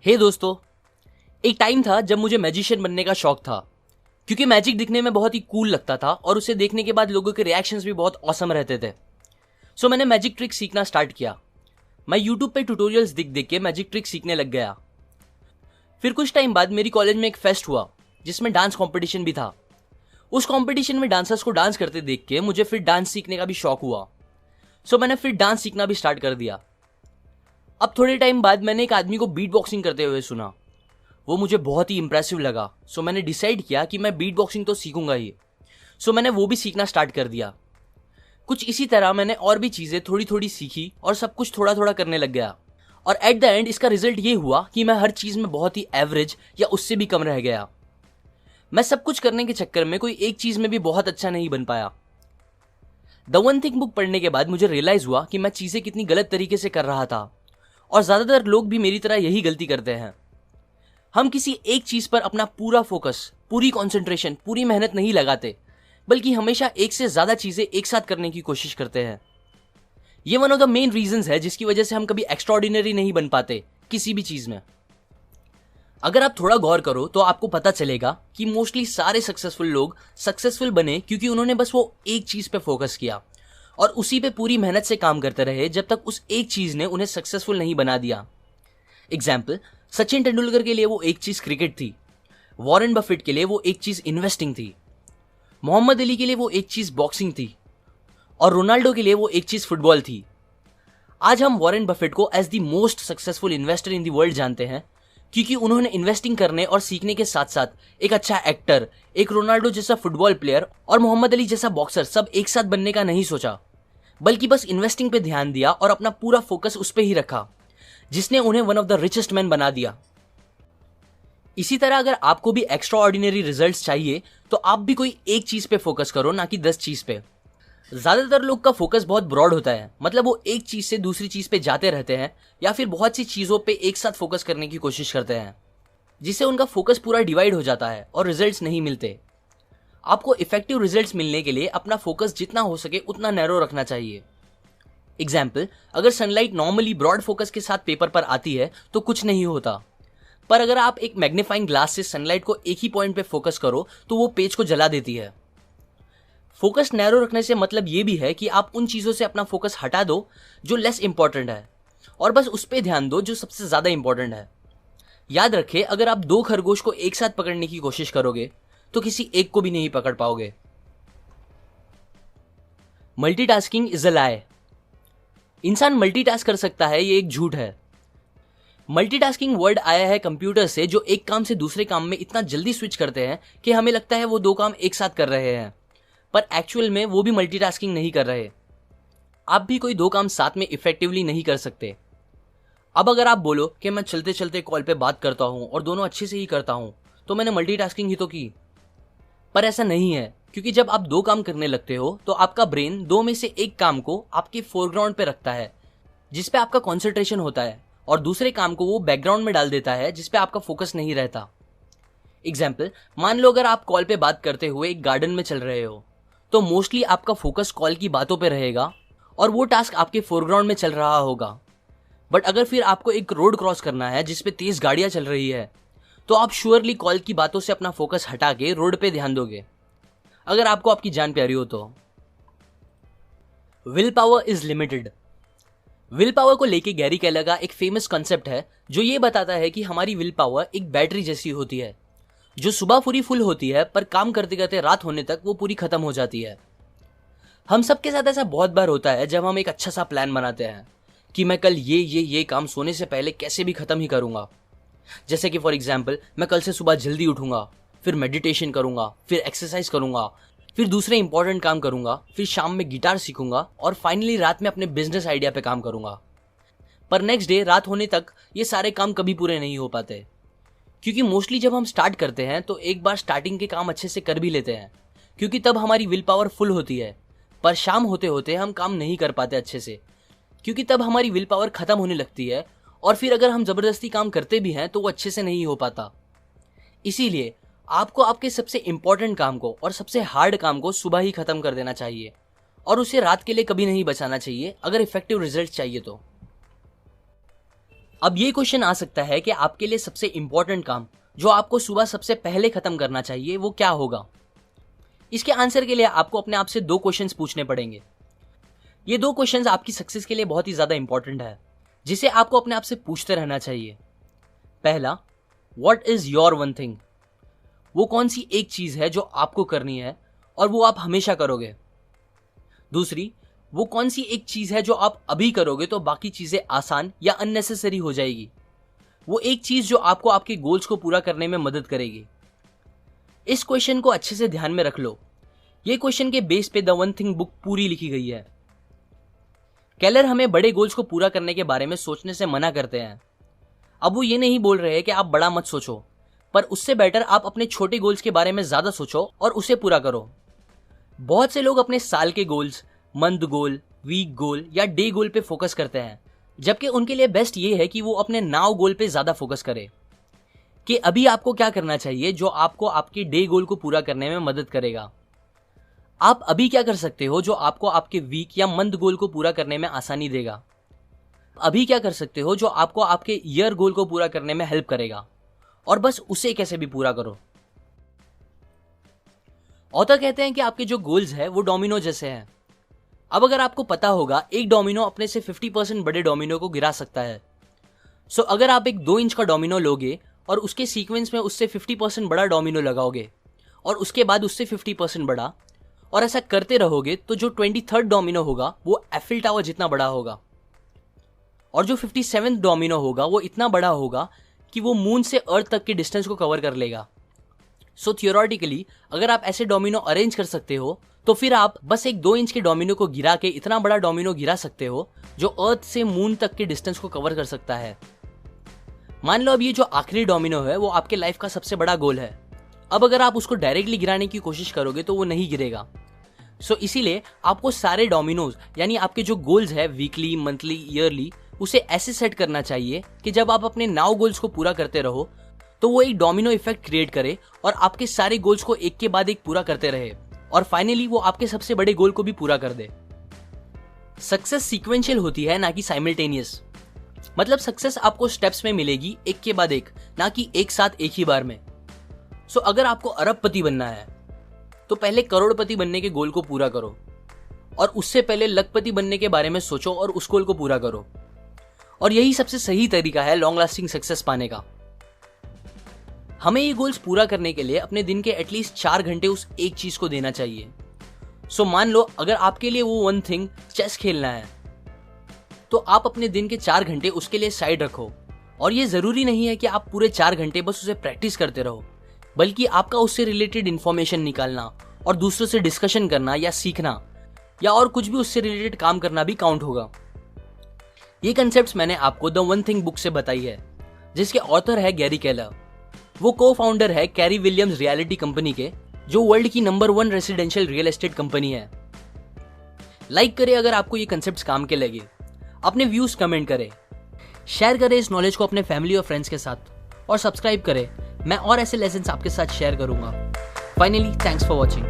हे दोस्तों, एक टाइम था जब मुझे मैजिशियन बनने का शौक था क्योंकि मैजिक दिखने में बहुत ही कूल लगता था और उसे देखने के बाद लोगों के रिएक्शंस भी बहुत ऑसम रहते थे। सो मैंने मैजिक ट्रिक सीखना स्टार्ट किया। मैं यूट्यूब पे ट्यूटोरियल्स देख देख के मैजिक ट्रिक सीखने लग गया। फिर कुछ टाइम बाद मेरी कॉलेज में एक फेस्ट हुआ जिसमें डांस कॉम्पिटिशन भी था। उस कॉम्पिटिशन में डांसर्स को डांस करते देख के मुझे फिर डांस सीखने का भी शौक हुआ। सो मैंने फिर डांस सीखना भी स्टार्ट कर दिया। अब थोड़े टाइम बाद मैंने एक आदमी को बीट बॉक्सिंग करते हुए सुना। वो मुझे बहुत ही इंप्रेसिव लगा। सो मैंने डिसाइड किया कि मैं बीट बॉक्सिंग तो सीखूंगा ही। सो मैंने वो भी सीखना स्टार्ट कर दिया। कुछ इसी तरह मैंने और भी चीज़ें थोड़ी थोड़ी सीखी और सब कुछ थोड़ा थोड़ा करने लग गया। और एट द एंड इसका रिजल्ट ये हुआ कि मैं हर चीज़ में बहुत ही एवरेज या उससे भी कम रह गया। मैं सब कुछ करने के चक्कर में कोई एक चीज़ में भी बहुत अच्छा नहीं बन पाया। द वन थिंग बुक पढ़ने के बाद मुझे रियलाइज हुआ कि मैं चीज़ें कितनी गलत तरीके से कर रहा था और ज़्यादातर लोग भी मेरी तरह यही गलती करते हैं। हम किसी एक चीज पर अपना पूरा फोकस, पूरी कंसंट्रेशन, पूरी मेहनत नहीं लगाते, बल्कि हमेशा एक से ज्यादा चीजें एक साथ करने की कोशिश करते हैं। ये one of the main reasons है जिसकी वजह से हम कभी एक्स्ट्राऑर्डिनरी नहीं बन पाते किसी भी चीज में। अगर आप थोड़ा गौर करो तो आपको पता चलेगा कि मोस्टली सारे सक्सेसफुल लोग सक्सेसफुल बने क्योंकि उन्होंने बस वो एक चीज पे फोकस किया और उसी पे पूरी मेहनत से काम करते रहे जब तक उस एक चीज ने उन्हें सक्सेसफुल नहीं बना दिया। एग्जाम्पल, सचिन तेंदुलकर के लिए वो एक चीज क्रिकेट थी, वॉरेन बफेट के लिए वो एक चीज इन्वेस्टिंग थी, मोहम्मद अली के लिए वो एक चीज बॉक्सिंग थी और रोनाल्डो के लिए वो एक चीज फुटबॉल थी। आज हम वॉरेन बफेट को as the most successful investor in the world जानते हैं क्योंकि उन्होंने इन्वेस्टिंग करने और सीखने के साथ साथ एक अच्छा एक्टर, एक रोनाल्डो जैसा फुटबॉल प्लेयर और मोहम्मद अली जैसा बॉक्सर सब एक साथ बनने का नहीं सोचा, बल्कि बस इन्वेस्टिंग पे ध्यान दिया और अपना पूरा फोकस उस पर ही रखा, जिसने उन्हें one of the richest man बना दिया। इसी तरह अगर आपको भी एक्स्ट्रा ऑर्डिनरी रिजल्ट्स चाहिए तो आप भी कोई एक चीज पे फोकस करो, ना कि 10 चीज पे। ज्यादातर लोग का फोकस बहुत ब्रॉड होता है, मतलब वो एक चीज से दूसरी चीज पे जाते रहते हैं या फिर बहुत सी चीजों पे एक साथ फोकस करने की कोशिश करते हैं, जिससे उनका फोकस पूरा डिवाइड हो जाता है और रिजल्ट्स नहीं मिलते। आपको इफेक्टिव रिजल्ट्स मिलने के लिए अपना फोकस जितना हो सके उतना नैरो रखना चाहिए। एग्जाम्पल, अगर सनलाइट नॉर्मली ब्रॉड फोकस के साथ पेपर पर आती है तो कुछ नहीं होता, पर अगर आप एक मैग्नीफाइंग ग्लास से सनलाइट को एक ही पॉइंट पे फोकस करो तो वो पेज को जला देती है। फोकस नैरो रखने से मतलब ये भी है कि आप उन चीजों से अपना फोकस हटा दो जो लेस इंपॉर्टेंट है और बस उस पर ध्यान दो जो सबसे ज्यादा इंपॉर्टेंट है। याद रखें, अगर आप 2 खरगोश को एक साथ पकड़ने की कोशिश करोगे तो किसी एक को भी नहीं पकड़ पाओगे। मल्टीटास्किंग इज अ लाई। इंसान मल्टीटास्क कर सकता है, ये एक झूठ है। मल्टीटास्किंग वर्ड आया है कंप्यूटर से जो एक काम से दूसरे काम में इतना जल्दी स्विच करते हैं कि हमें लगता है वो 2 काम एक साथ कर रहे हैं, पर एक्चुअल में वो भी मल्टीटास्किंग नहीं कर रहे। आप भी कोई 2 काम साथ में इफेक्टिवली नहीं कर सकते। अब अगर आप बोलो कि मैं चलते चलते कॉल पे बात करता हूं और दोनों अच्छे से ही करता हूं तो मैंने मल्टीटास्किंग ही तो की, पर ऐसा नहीं है, क्योंकि जब आप 2 काम करने लगते हो तो आपका ब्रेन 2 में से एक काम को आपके फोरग्राउंड पे रखता है जिसपे आपका कॉन्सेंट्रेशन होता है और दूसरे काम को वो बैकग्राउंड में डाल देता है जिसपे आपका फोकस नहीं रहता। एग्जाम्पल, मान लो अगर आप कॉल पे बात करते हुए एक गार्डन में चल रहे हो तो मोस्टली आपका फोकस कॉल की बातों पे रहेगा और वो टास्क आपके फोरग्राउंड में चल रहा होगा। बट अगर फिर आपको एक रोड क्रॉस करना है जिसपे तेज गाड़ियां चल रही है तो आप श्योरली कॉल की बातों से अपना फोकस हटा के रोड पे ध्यान दोगे, अगर आपको आपकी जान प्यारी हो तो। Will power is limited. Will power को लेके गैरी केलर का एक फेमस कॉन्सेप्ट है जो ये बताता है कि हमारी विल पावर एक बैटरी जैसी होती है जो सुबह पूरी फुल होती है पर काम करते करते रात होने तक वो पूरी खत्म हो जाती है। हम सबके साथ ऐसा बहुत बार होता है जब हम एक अच्छा सा प्लान बनाते हैं कि मैं कल ये काम सोने से पहले कैसे भी खत्म ही करूंगा। जैसे कि फॉर एग्जाम्पल, मैं कल से सुबह जल्दी उठूंगा, फिर मेडिटेशन करूंगा, फिर एक्सरसाइज करूंगा, फिर दूसरे इंपॉर्टेंट काम करूंगा, फिर शाम में गिटार सीखूंगा और फाइनली रात में अपने बिजनेस आइडिया पे काम करूंगा। पर नेक्स्ट डे रात होने तक ये सारे काम कभी पूरे नहीं हो पाते, क्योंकि मोस्टली जब हम स्टार्ट करते हैं तो एक बार स्टार्टिंग के काम अच्छे से कर भी लेते हैं क्योंकि तब हमारी विल पावर फुल होती है, पर शाम होते होते हम काम नहीं कर पाते अच्छे से क्योंकि तब हमारी विल पावर खत्म होने लगती है और फिर अगर हम जबरदस्ती काम करते भी हैं तो वो अच्छे से नहीं हो पाता। इसीलिए आपको आपके सबसे इंपॉर्टेंट काम को और सबसे हार्ड काम को सुबह ही खत्म कर देना चाहिए और उसे रात के लिए कभी नहीं बचाना चाहिए अगर इफेक्टिव रिजल्ट चाहिए तो। अब ये क्वेश्चन आ सकता है कि आपके लिए सबसे इंपॉर्टेंट काम जो आपको सुबह सबसे पहले खत्म करना चाहिए वो क्या होगा। इसके आंसर के लिए आपको अपने आप से 2 क्वेश्चंस पूछने पड़ेंगे। ये 2 क्वेश्चंस आपकी सक्सेस के लिए बहुत ही ज्यादा इंपॉर्टेंट है, जिसे आपको अपने आप से पूछते रहना चाहिए। पहला, what is your one thing? वो कौन सी एक चीज है जो आपको करनी है और वो आप हमेशा करोगे। दूसरी, वो कौन सी एक चीज है जो आप अभी करोगे तो बाकी चीजें आसान या अननेसेसरी हो जाएगी। वो एक चीज जो आपको आपके गोल्स को पूरा करने में मदद करेगी। इस क्वेश्चन को अच्छे से ध्यान में रख लो। ये क्वेश्चन के बेस पे द वन थिंग बुक पूरी लिखी गई है। केलर हमें बड़े गोल्स को पूरा करने के बारे में सोचने से मना करते हैं। अब वो ये नहीं बोल रहे हैं कि आप बड़ा मत सोचो, पर उससे बेटर आप अपने छोटे गोल्स के बारे में ज्यादा सोचो और उसे पूरा करो। बहुत से लोग अपने साल के गोल्स, मंथ गोल, वीक गोल या डे गोल पे फोकस करते हैं, जबकि उनके लिए बेस्ट ये है कि वो अपने नाउ गोल पे ज्यादा फोकस करें कि अभी आपको क्या करना चाहिए जो आपको आपके डे गोल को पूरा करने में मदद करेगा। आप अभी क्या कर सकते हो जो आपको आपके वीक या मंथ गोल को पूरा करने में आसानी देगा। अभी क्या कर सकते हो जो आपको आपके ईयर गोल को पूरा करने में हेल्प करेगा, और बस उसे कैसे भी पूरा करो। ऑथर कहते हैं कि आपके जो गोल्स है वो डोमिनो जैसे हैं। अब अगर आपको पता होगा एक डोमिनो अपने से 50% बड़े डोमिनो को गिरा सकता है। सो अगर आप एक 2 इंच का डोमिनो लोगे और उसके सीक्वेंस में उससे 50% बड़ा डोमिनो लगाओगे और उसके बाद उससे 50% बड़ा, और ऐसा करते रहोगे तो जो 23rd डोमिनो होगा वो एफिल टावर जितना बड़ा होगा, और जो 57th डोमिनो होगा वो इतना बड़ा होगा कि वो मून से अर्थ तक के डिस्टेंस को कवर कर लेगा। सो थियोरेटिकली अगर आप ऐसे डोमिनो अरेंज कर सकते हो तो फिर आप बस एक 2 इंच के डोमिनो को गिरा के इतना बड़ा डोमिनो गिरा सकते हो जो अर्थ से मून तक के डिस्टेंस को कवर कर सकता है। मान लो अब ये जो आखिरी डोमिनो है वो आपके लाइफ का सबसे बड़ा गोल है। अब अगर आप उसको डायरेक्टली गिराने की कोशिश करोगे तो वो नहीं गिरेगा। सो इसीलिए आपको सारे डोमिनोज यानी आपके जो गोल्स है वीकली, मंथली, ईयरली, उसे ऐसे सेट करना चाहिए कि जब आप अपने नाउ गोल्स को पूरा करते रहो तो वो एक डोमिनो इफेक्ट क्रिएट करे और आपके सारे गोल्स को एक के बाद एक पूरा करते रहे, और फाइनली वो आपके सबसे बड़े गोल को भी पूरा कर दे। सक्सेस सीक्वेंशियल होती है, ना कि साइमल्टेनियस। मतलब सक्सेस आपको स्टेप्स में मिलेगी एक के बाद एक, ना कि एक साथ एक ही बार में। सो अगर आपको अरबपति बनना है तो पहले करोड़पति बनने के गोल को पूरा करो, और उससे पहले लखपति बनने के बारे में सोचो और उस गोल को पूरा करो। और यही सबसे सही तरीका है लॉन्ग लास्टिंग सक्सेस पाने का। हमें ये गोल्स पूरा करने के लिए अपने दिन के एटलीस्ट 4 घंटे उस एक चीज को देना चाहिए। सो मान लो अगर आपके लिए वो वन थिंग चेस खेलना है तो आप अपने दिन के 4 घंटे उसके लिए साइड रखो। और ये जरूरी नहीं है कि आप पूरे 4 घंटे बस उसे प्रैक्टिस करते रहो, बल्कि आपका उससे रिलेटेड इंफॉर्मेशन निकालना और दूसरों से डिस्कशन करना या सीखना या और कुछ भी उससे रिलेटेड काम करना भी काउंट होगा। ये कंसेप्ट्स मैंने आपको द वन थिंग बुक से बताई है, जिसके ऑथर है गैरी केलर। वो को फाउंडर है कैरी विलियम्स रियलिटी कंपनी के, जो वर्ल्ड की number 1 residential real estate company है। लाइक करें अगर आपको ये कंसेप्ट्स काम के लगे, अपने व्यूज कमेंट करें, शेयर करें इस नॉलेज को अपने फैमिली और फ्रेंड्स के साथ, और सब्सक्राइब करें। मैं और ऐसे लेसन्स आपके साथ शेयर करूंगा। Finally, thanks for watching.